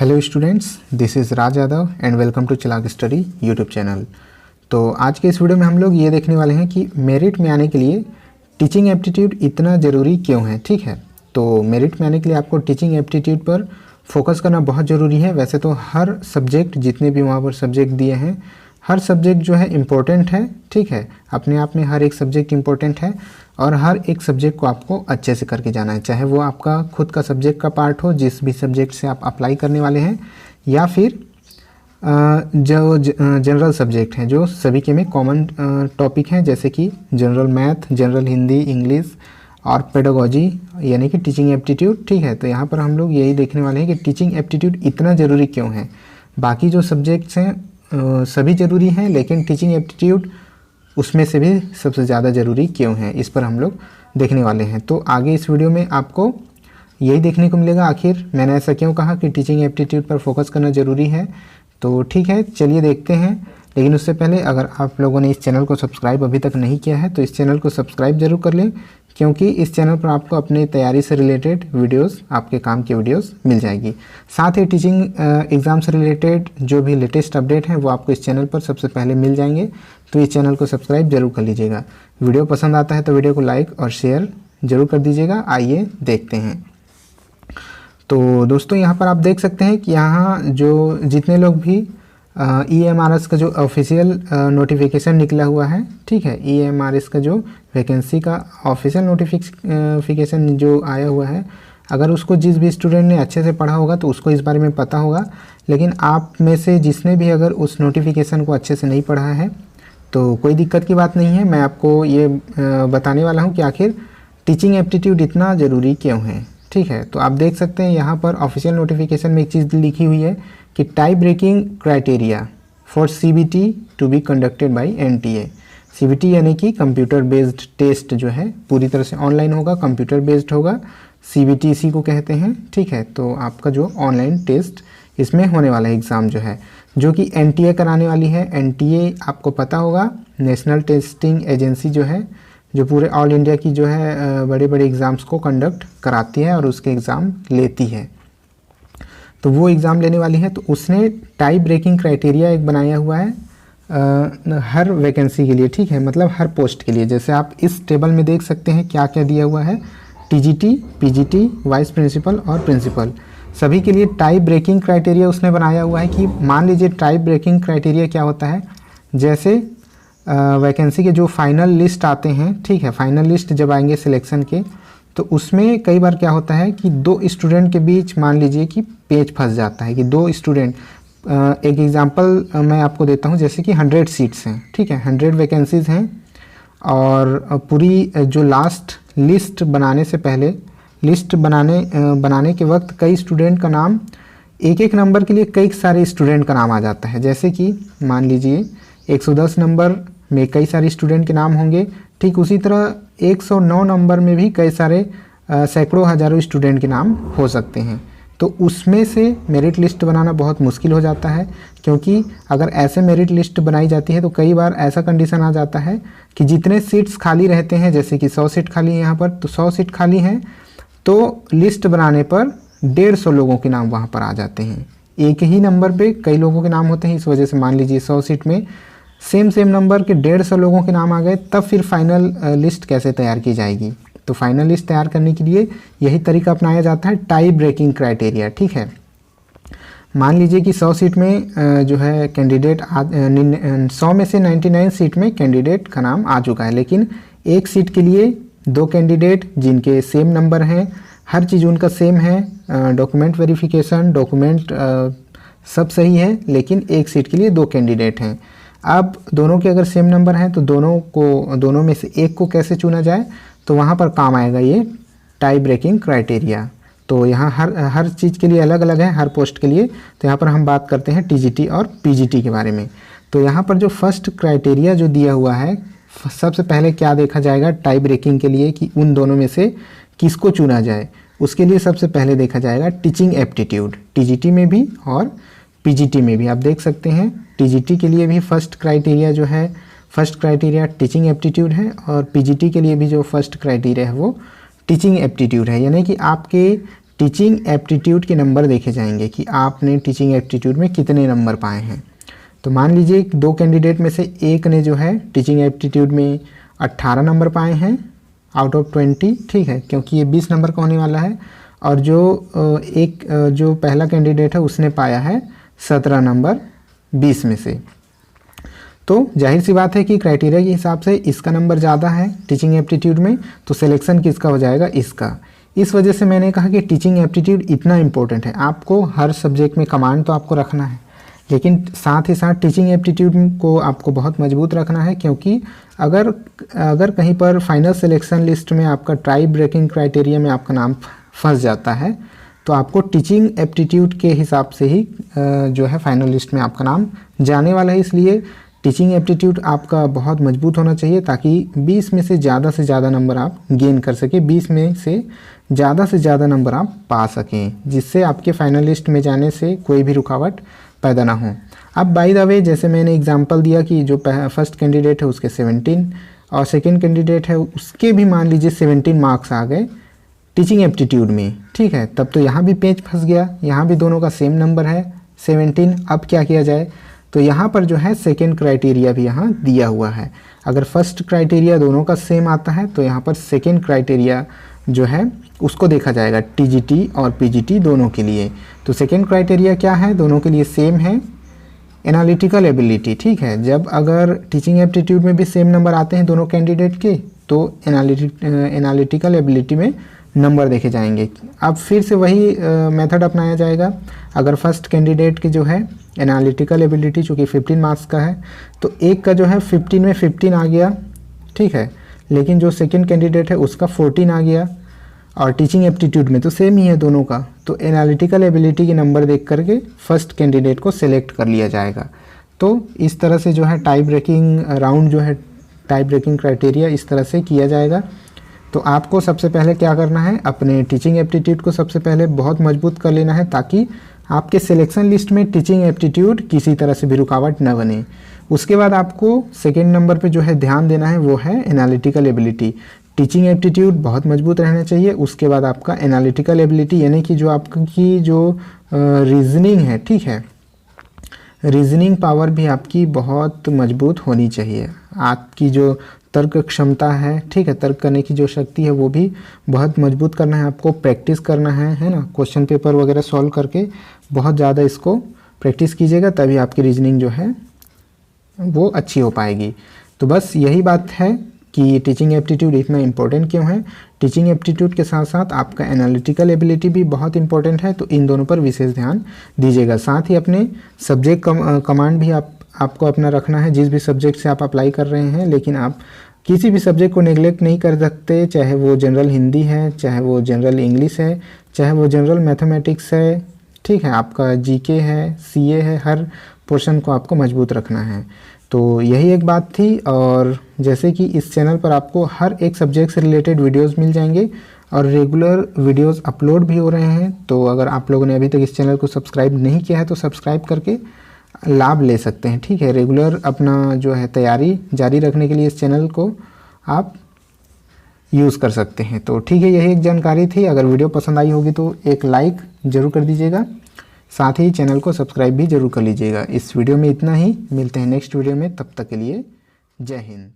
Hello students, this is Raj Yadav and welcome to Chirag study YouTube channel. तो आज के इस वीडियो में हम लोग ये देखने वाले हैं कि मेरिट में आने के लिए टीचिंग एप्टीट्यूड इतना ज़रूरी क्यों है। ठीक है, तो मेरिट में आने के लिए आपको टीचिंग एप्टीट्यूड पर फोकस करना बहुत ज़रूरी है। वैसे तो हर सब्जेक्ट, जितने भी वहाँ पर सब्जेक्ट दिए हैं, हर सब्जेक्ट जो है इम्पोर्टेंट है। ठीक है, अपने आप में हर एक सब्जेक्ट इम्पोर्टेंट है और हर एक सब्जेक्ट को आपको अच्छे से करके जाना है, चाहे वो आपका खुद का सब्जेक्ट का पार्ट हो, जिस भी सब्जेक्ट से आप अप्लाई करने वाले हैं, या फिर जो जनरल सब्जेक्ट हैं जो सभी के में कॉमन टॉपिक हैं, जैसे कि general math, general Hindi, English और पेडागोजी यानी कि टीचिंग एप्टीट्यूड। ठीक है, तो यहाँ पर हम लोग यही देखने वाले हैं कि टीचिंग एप्टीट्यूड इतना ज़रूरी क्यों है। बाकी जो सब्जेक्ट्स हैं सभी ज़रूरी हैं, लेकिन टीचिंग एप्टीट्यूड उसमें से भी सबसे ज़्यादा ज़रूरी क्यों है, इस पर हम लोग देखने वाले हैं। तो आगे इस वीडियो में आपको यही देखने को मिलेगा, आखिर मैंने ऐसा क्यों कहा कि टीचिंग एप्टीट्यूड पर फोकस करना ज़रूरी है। तो ठीक है, चलिए देखते हैं। लेकिन उससे पहले अगर आप लोगों ने इस चैनल को सब्सक्राइब अभी तक नहीं किया है तो इस चैनल को सब्सक्राइब जरूर कर लें, क्योंकि इस चैनल पर आपको अपनी तैयारी से रिलेटेड वीडियोस, आपके काम की वीडियोस मिल जाएगी। साथ ही टीचिंग एग्ज़ाम से रिलेटेड जो भी लेटेस्ट अपडेट हैं वो आपको इस चैनल पर सबसे पहले मिल जाएंगे। तो इस चैनल को सब्सक्राइब जरूर कर लीजिएगा। वीडियो पसंद आता है तो वीडियो को लाइक और शेयर जरूर कर दीजिएगा। आइए देखते हैं। तो दोस्तों, यहाँ पर आप देख सकते हैं कि यहाँ जो जितने लोग भी EMRS का जो ऑफिशियल नोटिफिकेशन निकला हुआ है, ठीक है, EMRS का जो वैकेंसी का ऑफिशियल नोटिफिकेशन जो आया हुआ है, अगर उसको जिस भी स्टूडेंट ने अच्छे से पढ़ा होगा तो उसको इस बारे में पता होगा। लेकिन आप में से जिसने भी अगर उस नोटिफिकेशन को अच्छे से नहीं पढ़ा है तो कोई दिक्कत की बात नहीं है। मैं आपको ये बताने वाला हूँ कि आखिर टीचिंग एप्टीट्यूड इतना ज़रूरी क्यों है। ठीक है, तो आप देख सकते हैं यहाँ पर ऑफिशियल नोटिफिकेशन में एक चीज़ लिखी हुई है कि tie breaking criteria for CBT to be conducted by NTA। CBT यानी कि कंप्यूटर बेस्ड टेस्ट जो है पूरी तरह से ऑनलाइन होगा, कंप्यूटर बेस्ड होगा। CBT इसी को कहते हैं। ठीक है, तो आपका जो ऑनलाइन टेस्ट इसमें होने वाला एग्ज़ाम जो है, जो कि NTA कराने वाली है। NTA आपको पता होगा, नेशनल टेस्टिंग एजेंसी जो है, जो पूरे ऑल इंडिया की जो है बड़े बड़े एग्ज़ाम्स को कंडक्ट कराती है और उसके एग्ज़ाम लेती है। तो वो एग्ज़ाम लेने वाली है। तो उसने टाई ब्रेकिंग क्राइटेरिया एक बनाया हुआ है हर वैकेंसी के लिए। ठीक है, मतलब हर पोस्ट के लिए। जैसे आप इस टेबल में देख सकते हैं क्या क्या दिया हुआ है। TGT, PGT, वाइस प्रिंसिपल और प्रिंसिपल, सभी के लिए टाई ब्रेकिंग क्राइटेरिया उसने बनाया हुआ है। कि मान लीजिए टाई ब्रेकिंग क्राइटेरिया क्या होता है, जैसे वैकेंसी के जो फाइनल लिस्ट आते हैं, ठीक है, फाइनल लिस्ट जब आएंगे सिलेक्शन के, तो उसमें कई बार क्या होता है कि दो स्टूडेंट के बीच मान लीजिए कि पेच फंस जाता है कि दो स्टूडेंट, एक एग्जांपल मैं आपको देता हूं, जैसे कि 100 सीट्स हैं। ठीक है, 100 वैकेंसीज हैं और पूरी जो लास्ट लिस्ट बनाने से पहले, लिस्ट बनाने के वक्त कई स्टूडेंट का नाम, एक एक नंबर के लिए कई सारे स्टूडेंट का नाम आ जाता है। जैसे कि मान लीजिए 110 नंबर में कई सारे स्टूडेंट के नाम होंगे, ठीक उसी तरह 109 नंबर में भी कई सारे सैकड़ों हज़ारों स्टूडेंट के नाम हो सकते हैं। तो उसमें से मेरिट लिस्ट बनाना बहुत मुश्किल हो जाता है, क्योंकि अगर ऐसे मेरिट लिस्ट बनाई जाती है तो कई बार ऐसा कंडीशन आ जाता है कि जितने सीट्स खाली रहते हैं, जैसे कि 100 सीट खाली है यहाँ पर, तो 100 सीट खाली हैं तो लिस्ट बनाने पर 150 लोगों के नाम वहाँ पर आ जाते हैं। एक ही नंबर पे कई लोगों के नाम होते हैं, इस वजह से मान लीजिए 100 सीट में सेम नंबर के 150 लोगों के नाम आ गए, तब फिर फाइनल लिस्ट कैसे तैयार की जाएगी। तो फाइनल लिस्ट तैयार करने के लिए यही तरीका अपनाया जाता है, टाई ब्रेकिंग क्राइटेरिया। ठीक है, मान लीजिए कि 100 सीट में जो है कैंडिडेट 100 में से 99 सीट में कैंडिडेट का नाम आ चुका है, लेकिन एक सीट के लिए दो कैंडिडेट जिनके सेम नंबर हैं, हर चीज़ उनका सेम है, डॉक्यूमेंट वेरिफिकेशन, डॉक्यूमेंट सब सही है, लेकिन एक सीट के लिए दो कैंडिडेट हैं। अब दोनों के अगर सेम नंबर हैं तो दोनों में से एक को कैसे चुना जाए, तो वहाँ पर काम आएगा ये टाई ब्रेकिंग क्राइटेरिया। तो यहाँ हर चीज़ के लिए अलग अलग है, हर पोस्ट के लिए। तो यहाँ पर हम बात करते हैं TGT और PGT के बारे में। तो यहाँ पर जो फर्स्ट क्राइटेरिया जो दिया हुआ है, सबसे पहले क्या देखा जाएगा टाई ब्रेकिंग के लिए कि उन दोनों में से किसको चुना जाए। उसके लिए सबसे पहले देखा जाएगा टीचिंग एप्टीट्यूड, TGT में भी और PGT में भी। आप देख सकते हैं TGT के लिए भी फर्स्ट क्राइटेरिया जो है, फर्स्ट क्राइटेरिया टीचिंग एप्टीट्यूड है, और PGT के लिए भी जो फर्स्ट क्राइटेरिया है वो टीचिंग एप्टीट्यूड है। यानी कि आपके टीचिंग एप्टीट्यूड के नंबर देखे जाएंगे कि आपने टीचिंग एप्टीट्यूड में कितने नंबर पाए हैं। तो मान लीजिए 2 कैंडिडेट में से एक ने जो है टीचिंग एप्टीट्यूड में 18 नंबर पाए हैं आउट ऑफ 20, ठीक है, क्योंकि ये 20 नंबर का होने वाला है। और जो पहला कैंडिडेट है उसने पाया है 17 नंबर 20 में से। तो जाहिर सी बात है कि क्राइटेरिया के हिसाब से इसका नंबर ज़्यादा है टीचिंग एप्टीट्यूड में, तो सिलेक्शन किसका हो जाएगा, इसका। इस वजह से मैंने कहा कि टीचिंग एप्टीट्यूड इतना इम्पोर्टेंट है। आपको हर सब्जेक्ट में कमांड तो आपको रखना है, लेकिन साथ ही साथ टीचिंग एप्टीट्यूड को आपको बहुत मजबूत रखना है, क्योंकि अगर कहीं पर फाइनल सिलेक्शन लिस्ट में आपका ट्राई ब्रेकिंग क्राइटेरिया में आपका नाम फंस जाता है तो आपको टीचिंग एप्टीट्यूड के हिसाब से ही जो है फाइनल लिस्ट में आपका नाम जाने वाला है। इसलिए टीचिंग एप्टीट्यूड आपका बहुत मजबूत होना चाहिए ताकि 20 में से ज़्यादा नंबर आप गेन कर सकें, 20 में से ज़्यादा नंबर आप पा सकें, जिससे आपके फाइनल लिस्ट में जाने से कोई भी रुकावट पैदा ना हो। अब बाय द वे, जैसे मैंने एग्जांपल दिया कि जो फर्स्ट कैंडिडेट है उसके 17 और सेकंड कैंडिडेट है उसके भी मान लीजिए 17 मार्क्स आ गए टीचिंग एप्टीट्यूड में, ठीक है, तब तो यहाँ भी पेच फंस गया, यहाँ भी दोनों का सेम नंबर है 17। अब क्या किया जाए, तो यहाँ पर जो है सेकेंड क्राइटेरिया भी यहाँ दिया हुआ है। अगर फर्स्ट क्राइटेरिया दोनों का सेम आता है तो यहाँ पर सेकेंड क्राइटेरिया जो है उसको देखा जाएगा, टीजीटी और पीजीटी दोनों के लिए। तो सेकेंड क्राइटेरिया क्या है, दोनों के लिए सेम है, एनालिटिकल एबिलिटी, ठीक है। जब अगर टीचिंग एप्टीट्यूड में भी सेम नंबर आते हैं दोनों कैंडिडेट के तो एनालिटिकल एबिलिटी में नंबर देखे जाएंगे। अब फिर से वही मेथड अपनाया जाएगा। अगर फर्स्ट कैंडिडेट की जो है एनालिटिकल एबिलिटी चूँकि 15 मार्क्स का है तो एक का जो है 15 में 15 आ गया, ठीक है, लेकिन जो सेकंड कैंडिडेट है उसका 14 आ गया और टीचिंग एप्टीट्यूड में तो सेम ही है दोनों का, तो एनालिटिकल एबिलिटी के नंबर देख करके फर्स्ट कैंडिडेट को सिलेक्ट कर लिया जाएगा। तो इस तरह से जो है टाई ब्रेकिंग राउंड जो है टाई ब्रेकिंग क्राइटेरिया इस तरह से किया जाएगा। तो आपको सबसे पहले क्या करना है, अपने टीचिंग एप्टीट्यूड को सबसे पहले बहुत मजबूत कर लेना है ताकि आपके सिलेक्शन लिस्ट में टीचिंग एप्टीट्यूड किसी तरह से भी रुकावट न बने। उसके बाद आपको सेकेंड नंबर पे जो है ध्यान देना है वो है एनालिटिकल एबिलिटी। टीचिंग एप्टीट्यूड बहुत मजबूत रहना चाहिए। उसके बाद आपका एनालिटिकल एबिलिटी यानी कि जो आपकी जो रीजनिंग है, ठीक है, रीजनिंग पावर भी आपकी बहुत मजबूत होनी चाहिए। आपकी जो तर्क क्षमता है, ठीक है, तर्क करने की जो शक्ति है वो भी बहुत मजबूत करना है, आपको प्रैक्टिस करना है ना, क्वेश्चन पेपर वगैरह सॉल्व करके बहुत ज़्यादा इसको प्रैक्टिस कीजिएगा, तभी आपकी रीजनिंग जो है वो अच्छी हो पाएगी। तो बस यही बात है कि टीचिंग एप्टीट्यूड इतना इम्पोर्टेंट क्यों है। टीचिंग एप्टीट्यूड के साथ साथ आपका एनालिटिकल एबिलिटी भी बहुत इंपॉर्टेंट है, तो इन दोनों पर विशेष ध्यान दीजिएगा। साथ ही अपने सब्जेक्ट कमांड भी आपको अपना रखना है, जिस भी सब्जेक्ट से आप अप्लाई कर रहे हैं, लेकिन आप किसी भी सब्जेक्ट को नेग्लेक्ट नहीं कर सकते, चाहे वो जनरल हिंदी है, चाहे वो जनरल इंग्लिश है, चाहे वो जनरल मैथमेटिक्स है, ठीक है, आपका जीके है, सीए है, हर पोर्शन को आपको मजबूत रखना है। तो यही एक बात थी। और जैसे कि इस चैनल पर आपको हर एक सब्जेक्ट से रिलेटेड वीडियोस मिल जाएंगे और रेगुलर वीडियोस अपलोड भी हो रहे हैं, तो अगर आप लोगों ने अभी तक इस चैनल को सब्सक्राइब नहीं किया है तो सब्सक्राइब करके लाभ ले सकते हैं, ठीक है। रेगुलर अपना जो है तैयारी जारी रखने के लिए इस चैनल को आप यूज़ कर सकते हैं। तो ठीक है, यही एक जानकारी थी। अगर वीडियो पसंद आई होगी तो एक लाइक ज़रूर कर दीजिएगा, साथ ही चैनल को सब्सक्राइब भी ज़रूर कर लीजिएगा। इस वीडियो में इतना ही, मिलते हैं नेक्स्ट वीडियो में, तब तक के लिए जय हिंद।